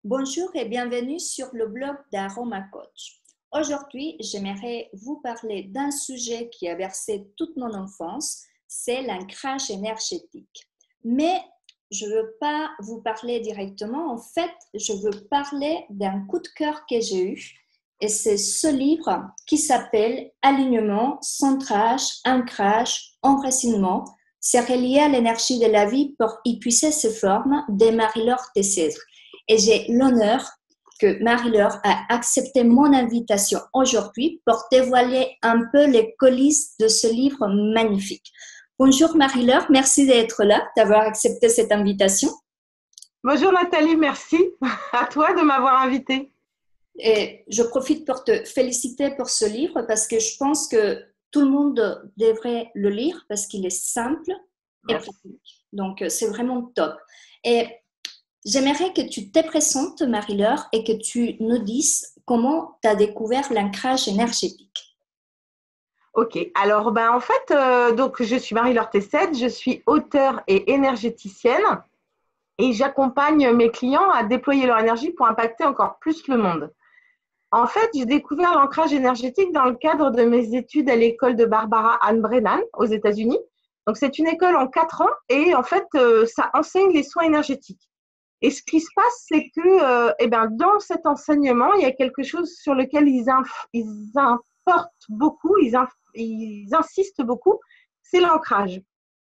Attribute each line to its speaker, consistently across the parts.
Speaker 1: Bonjour et bienvenue sur le blog d'Aroma Coach. Aujourd'hui, j'aimerais vous parler d'un sujet qui a bercé toute mon enfance, c'est l'ancrage énergétique. Mais je ne veux pas vous parler directement, en fait, je veux parler d'un coup de cœur que j'ai eu et c'est ce livre qui s'appelle Alignement, centrage, ancrage, enracinement. C'est relié à l'énergie de la vie pour y puiser ses formes de Marie-Laure Tessèdre. Et j'ai l'honneur que Marie-Laure a accepté mon invitation aujourd'hui pour dévoiler un peu les coulisses de ce livre magnifique. Bonjour Marie-Laure, merci d'être là, d'avoir accepté cette invitation.
Speaker 2: Bonjour Nathalie, merci à toi de m'avoir invitée.
Speaker 1: Et je profite pour te féliciter pour ce livre parce que je pense que tout le monde devrait le lire parce qu'il est simple et
Speaker 2: Merci.
Speaker 1: pratique. Donc, c'est vraiment top. Et j'aimerais que tu te présentes, Marie-Laure, et que tu nous dises comment tu as découvert l'ancrage énergétique.
Speaker 2: Ok, alors en fait, donc je suis Marie-Laure Tessèdre, je suis auteure et énergéticienne et j'accompagne mes clients à déployer leur énergie pour impacter encore plus le monde. En fait, j'ai découvert l'ancrage énergétique dans le cadre de mes études à l'école de Barbara Ann Brennan aux États-Unis. Donc c'est une école en 4 ans et en fait, ça enseigne les soins énergétiques. Et ce qui se passe, c'est que dans cet enseignement, il y a quelque chose sur lequel ils importent beaucoup, ils insistent beaucoup, c'est l'ancrage.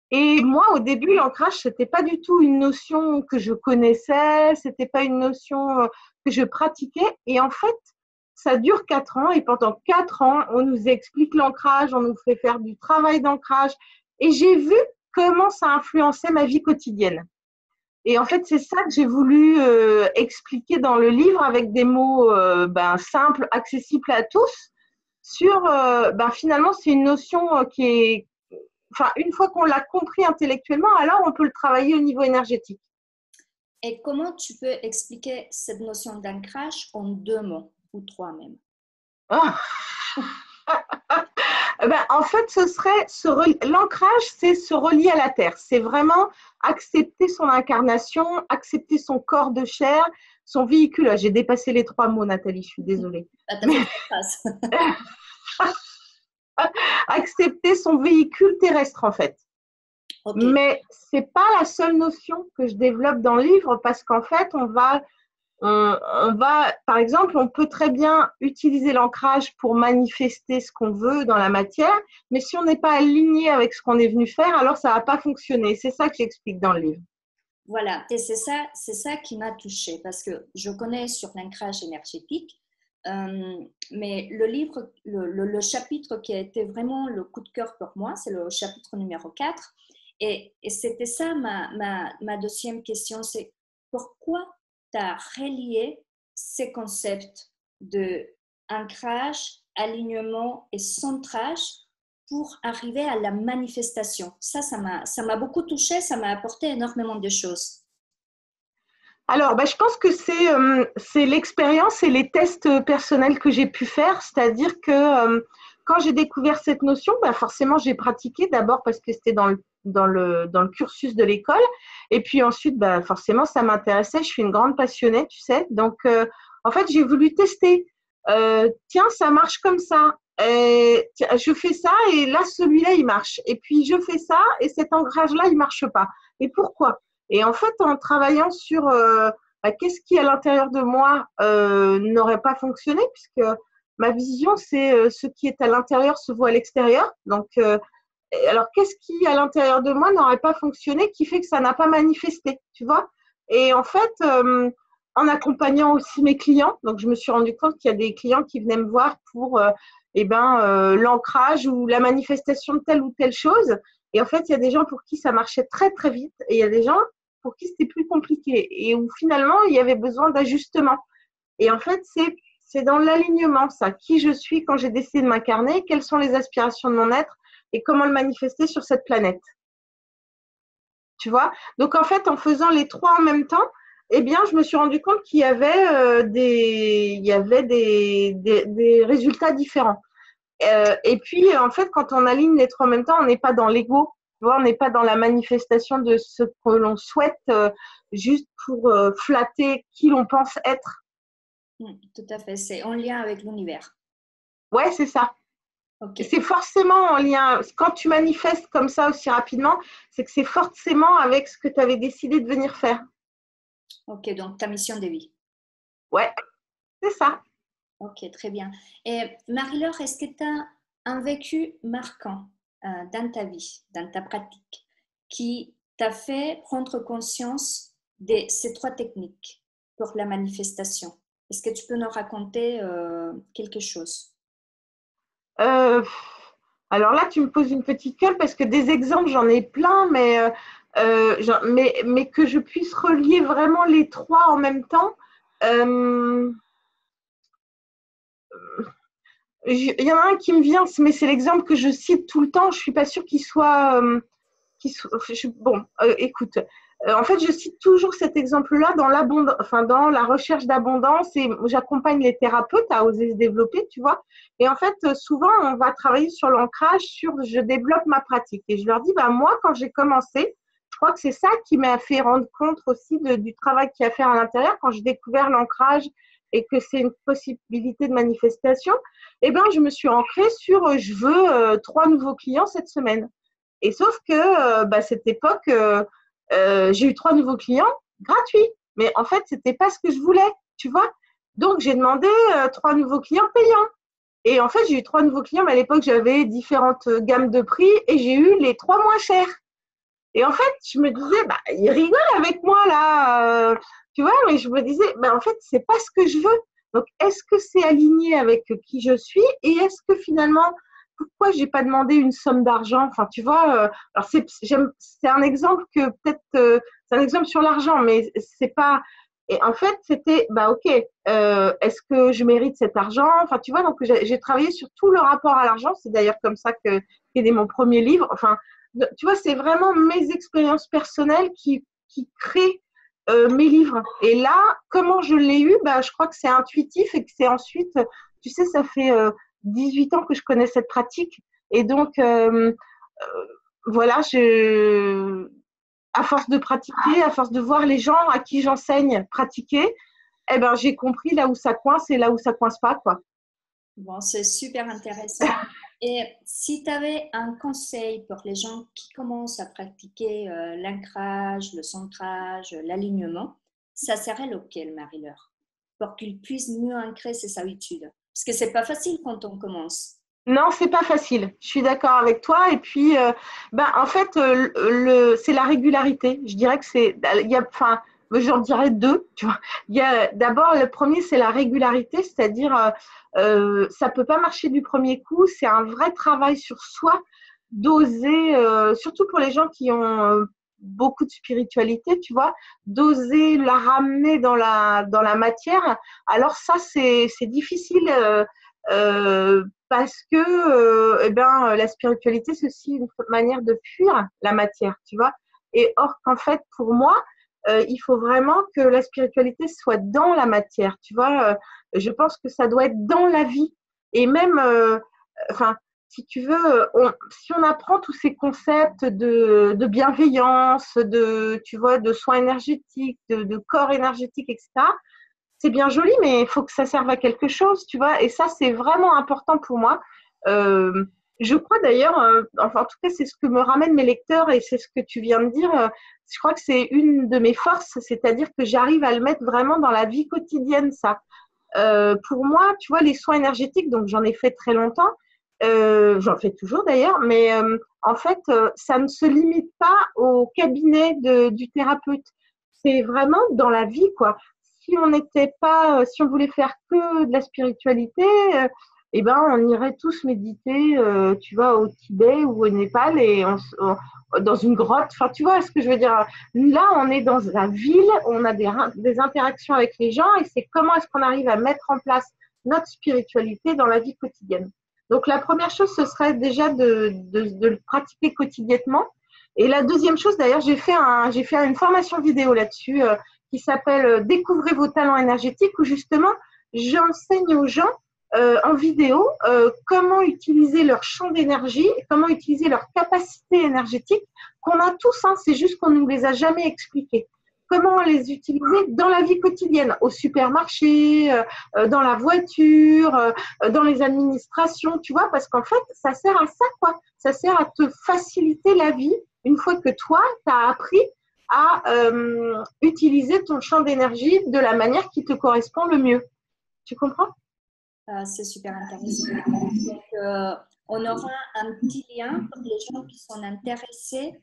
Speaker 2: Et moi, au début, l'ancrage, c'était pas du tout une notion que je connaissais, c'était pas une notion que je pratiquais. Et en fait, ça dure 4 ans et pendant 4 ans, on nous explique l'ancrage, on nous fait faire du travail d'ancrage. Et j'ai vu comment ça influençait ma vie quotidienne. Et en fait, c'est ça que j'ai voulu expliquer dans le livre avec des mots simples, accessibles à tous. Finalement, c'est une notion qui est, enfin, une fois qu'on l'a compris intellectuellement, alors on peut le travailler au niveau énergétique.
Speaker 1: Et comment tu peux expliquer cette notion d'ancrage en 2 mots ou 3 même?
Speaker 2: Ah. En fait, ce serait l'ancrage, c'est se relier à la terre. C'est vraiment accepter son incarnation, accepter son corps de chair, son véhicule. J'ai dépassé les 3 mots, Nathalie, je suis désolée.
Speaker 1: Ah, t'as
Speaker 2: Mais
Speaker 1: fait ta phrase.
Speaker 2: accepter son véhicule terrestre, en fait.
Speaker 1: Ok.
Speaker 2: Mais c'est pas la seule notion que je développe dans le livre parce qu'en fait, par exemple, on peut très bien utiliser l'ancrage pour manifester ce qu'on veut dans la matière, mais si on n'est pas aligné avec ce qu'on est venu faire, alors ça va pas fonctionner. C'est ça que j'explique dans le livre.
Speaker 1: Voilà, et c'est ça qui m'a touchée parce que je connais sur l'ancrage énergétique, mais le livre, le chapitre qui a été vraiment le coup de cœur pour moi, c'est le chapitre numéro 4. Et c'était ça ma deuxième question, c'est pourquoi tu as relié ces concepts de ancrage, alignement et centrage pour arriver à la manifestation. Ça m'a beaucoup touchée, ça m'a apporté énormément de choses.
Speaker 2: Alors, je pense que c'est l'expérience et les tests personnels que j'ai pu faire, c'est-à-dire que quand j'ai découvert cette notion, forcément j'ai pratiqué d'abord parce que c'était dans le cursus de l'école, et puis ensuite forcément ça m'intéressait. Je suis une grande passionnée, tu sais, donc en fait j'ai voulu tester. Tiens, ça marche comme ça. Et, tiens, je fais ça et là celui-là il marche. Et puis je fais ça et cet ancrage-là il marche pas. Et pourquoi? Et en fait, en travaillant sur qu'est-ce qui à l'intérieur de moi n'aurait pas fonctionné, puisque ma vision, c'est ce qui est à l'intérieur se voit à l'extérieur. Donc, alors, qu'est-ce qui à l'intérieur de moi n'aurait pas fonctionné, qui fait que ça n'a pas manifesté, tu vois? Et en fait, en accompagnant aussi mes clients, donc je me suis rendu compte qu'il y a des clients qui venaient me voir pour l'ancrage ou la manifestation de telle ou telle chose. Et en fait, il y a des gens pour qui ça marchait très très vite et il y a des gens pour qui c'était plus compliqué et où finalement il y avait besoin d'ajustement. Et en fait, c'est dans l'alignement, ça, qui je suis quand j'ai décidé de m'incarner, quelles sont les aspirations de mon être et comment le manifester sur cette planète. Tu vois? Donc en fait, en faisant les trois en même temps, eh bien, je me suis rendu compte qu'il y avait des résultats différents. Et puis, en fait, quand on aligne les trois en même temps, on n'est pas dans l'ego, vois, on n'est pas dans la manifestation de ce que l'on souhaite juste pour flatter qui l'on pense être.
Speaker 1: Tout à fait, c'est en lien avec l'univers.
Speaker 2: Ouais, c'est ça.
Speaker 1: Ok,
Speaker 2: C'est forcément en lien. Quand tu manifestes comme ça aussi rapidement, c'est que c'est forcément avec ce que tu avais décidé de venir faire.
Speaker 1: ok, donc ta mission de vie.
Speaker 2: Ouais, c'est ça.
Speaker 1: Ok, très bien. Et Marie-Laure, est-ce que tu as un vécu marquant dans ta vie, dans ta pratique, qui t'a fait prendre conscience de ces trois techniques pour la manifestation? Est-ce que tu peux nous raconter quelque chose?
Speaker 2: Euh, alors là, tu me poses une petite colle parce que des exemples, j'en ai plein, mais que je puisse relier vraiment les trois en même temps. Euh, il y en a un qui me vient, mais c'est l'exemple que je cite tout le temps. Je suis pas sûre qu'il soit, bon. Écoute, en fait, je cite toujours cet exemple-là dans l'abondance, enfin dans la recherche d'abondance, et j'accompagne les thérapeutes à oser se développer, tu vois. Et en fait, souvent, on va travailler sur l'ancrage, sur je développe ma pratique. Et je leur dis, bah moi, quand j'ai commencé, je crois que c'est ça qui m'a fait rendre compte aussi du travail qu'il y a à faire à l'intérieur quand j'ai découvert l'ancrage et que c'est une possibilité de manifestation. Eh ben, je me suis ancrée sur je veux 3 nouveaux clients cette semaine. Et sauf que cette époque, j'ai eu 3 nouveaux clients gratuits. Mais en fait, c'était pas ce que je voulais, tu vois. Donc, j'ai demandé 3 nouveaux clients payants. Et en fait, j'ai eu 3 nouveaux clients, mais à l'époque, j'avais différentes gammes de prix et j'ai eu les 3 moins chers. Et en fait, je me disais, bah, ils rigolent avec moi là, tu vois, mais je me disais, bah, en fait, c'est pas ce que je veux. Donc, est-ce que c'est aligné avec qui je suis et est-ce que finalement, pourquoi j'ai pas demandé une somme d'argent? Enfin, tu vois, alors c'est un exemple que peut-être, c'est un exemple sur l'argent, mais c'est pas. Et en fait, c'était, bah, ok, est-ce que je mérite cet argent? Enfin, tu vois, donc j'ai travaillé sur tout le rapport à l'argent. C'est d'ailleurs comme ça qu'est né mon premier livre. Enfin, tu vois, c'est vraiment mes expériences personnelles qui créent mes livres. Et là, comment je l'ai eu, bah, je crois que c'est intuitif et que c'est ensuite, tu sais, ça fait 18 ans que je connais cette pratique. Et donc, voilà, à force de pratiquer, à force de voir les gens à qui j'enseigne pratiquer, eh ben, j'ai compris là où ça coince et là où ça coince pas, quoi.
Speaker 1: Bon, c'est super intéressant. Et si tu avais un conseil pour les gens qui commencent à pratiquer l'ancrage, le centrage, l'alignement, ça serait lequel, Marie-Laure, pour qu'ils puissent mieux ancrer ses habitudes? Parce que c'est pas facile quand on commence.
Speaker 2: Non, c'est pas facile. Je suis d'accord avec toi. Et puis, en fait, c'est la régularité. Je dirais que enfin, j'en dirais deux. Tu vois, il y a d'abord le premier, c'est la régularité, c'est-à-dire, ça peut pas marcher du premier coup. C'est un vrai travail sur soi, d'oser, surtout pour les gens qui ont beaucoup de spiritualité, tu vois, d'oser la ramener dans la matière. Alors ça, c'est difficile. Parce que la spiritualité, c'est aussi une manière de fuir la matière, tu vois. Et or qu'en fait, pour moi, il faut vraiment que la spiritualité soit dans la matière, tu vois. Je pense que ça doit être dans la vie. Et même, enfin, si tu veux, si on apprend tous ces concepts de bienveillance, tu vois, de soins énergétiques, de corps énergétique, etc., c'est bien joli, mais il faut que ça serve à quelque chose, tu vois. Et ça, c'est vraiment important pour moi. Euh, je crois d'ailleurs, enfin, en tout cas, c'est ce que me ramènent mes lecteurs et c'est ce que tu viens de dire. Je crois que c'est une de mes forces, c'est-à-dire que j'arrive à le mettre vraiment dans la vie quotidienne, ça. Pour moi, tu vois, les soins énergétiques, donc j'en ai fait très longtemps, j'en fais toujours d'ailleurs, mais en fait, ça ne se limite pas au cabinet du thérapeute. C'est vraiment dans la vie, quoi. Si on n'était pas, si on voulait faire que de la spiritualité, on irait tous méditer, tu vois, au Tibet ou au Népal et dans une grotte. Enfin, tu vois ce que je veux dire. Là, on est dans la ville, on a des interactions avec les gens et c'est comment est-ce qu'on arrive à mettre en place notre spiritualité dans la vie quotidienne. Donc, la première chose, ce serait déjà de le pratiquer quotidiennement. Et la deuxième chose, d'ailleurs, j'ai fait une formation vidéo là-dessus qui s'appelle Découvrez vos talents énergétiques où justement, j'enseigne aux gens en vidéo comment utiliser leur champ d'énergie, comment utiliser leur capacité énergétique qu'on a tous, hein, c'est juste qu'on ne nous les a jamais expliquées. Comment les utiliser dans la vie quotidienne, au supermarché, dans la voiture, dans les administrations, tu vois, parce qu'en fait, ça sert à ça, quoi. Ça sert à te faciliter la vie une fois que toi, tu as appris à utiliser ton champ d'énergie de la manière qui te correspond le mieux. Tu comprends?
Speaker 1: C'est super intéressant. Donc, on aura un petit lien pour les gens qui sont intéressés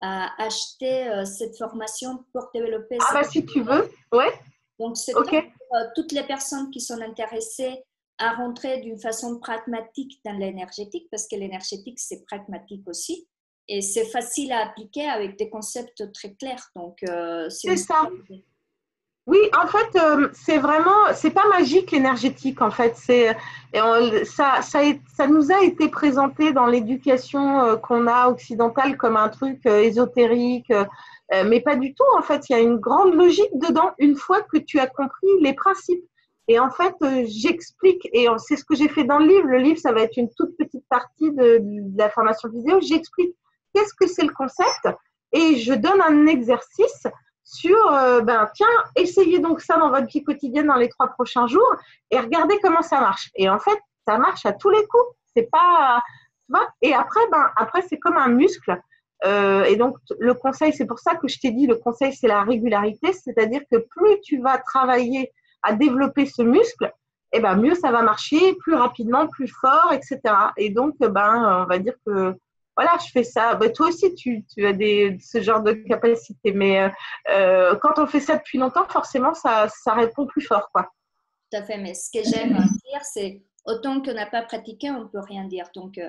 Speaker 1: à acheter cette formation pour développer
Speaker 2: Ah bah si tu veux, ouais,
Speaker 1: Donc, c'est
Speaker 2: ok.
Speaker 1: pour toutes les personnes qui sont intéressées à rentrer d'une façon pragmatique dans l'énergétique, parce que l'énergétique, c'est pragmatique aussi. Et c'est facile à appliquer avec des concepts très clairs. Donc,
Speaker 2: C'est ça. Oui, en fait, c'est vraiment, c'est pas magique l'énergétique, en fait. Ça nous a été présenté dans l'éducation qu'on a occidentale comme un truc ésotérique, mais pas du tout. En fait, il y a une grande logique dedans une fois que tu as compris les principes. Et en fait, j'explique, et c'est ce que j'ai fait dans le livre. Le livre, ça va être une toute petite partie de la formation vidéo. J'explique qu'est-ce que c'est le concept et je donne un exercice sur, tiens, essayez donc ça dans votre vie quotidienne dans les 3 prochains jours et regardez comment ça marche. Et en fait, ça marche à tous les coups. C'est pas, tu vois. Et après, c'est comme un muscle. Et donc, le conseil, c'est pour ça que je t'ai dit, le conseil, c'est la régularité. C'est-à-dire que plus tu vas travailler à développer ce muscle, et ben, mieux ça va marcher, plus rapidement, plus fort, etc. Et donc, on va dire que voilà, je fais ça. Ben, toi aussi, tu as ce genre de capacité. Mais quand on fait ça depuis longtemps, forcément, ça répond plus fort, quoi.
Speaker 1: Tout à fait. Mais ce que j'aime dire, c'est autant qu'on n'a pas pratiqué, on ne peut rien dire. Donc,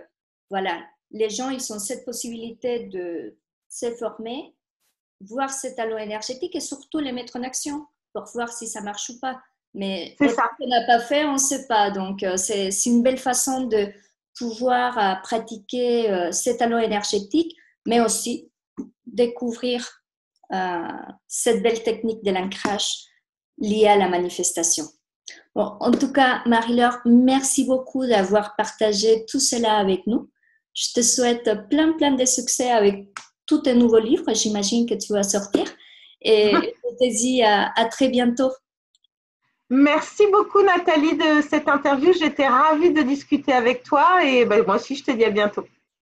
Speaker 1: voilà, les gens, ils ont cette possibilité de se former, voir ces talents énergétiques et surtout les mettre en action pour voir si ça marche ou pas. Mais
Speaker 2: C'est
Speaker 1: autant
Speaker 2: ça.
Speaker 1: qu'on n'a pas fait, on ne sait pas. Donc, c'est une belle façon de pouvoir pratiquer ces talents énergétiques, mais aussi découvrir cette belle technique de l'ancrage liée à la manifestation. Bon, en tout cas, Marie-Laure, merci beaucoup d'avoir partagé tout cela avec nous. Je te souhaite plein de succès avec tous tes nouveaux livres. J'imagine que tu vas sortir. Et je te dis à très bientôt.
Speaker 2: Merci beaucoup, Nathalie, de cette interview. J'étais ravie de discuter avec toi et moi aussi, je te dis à bientôt.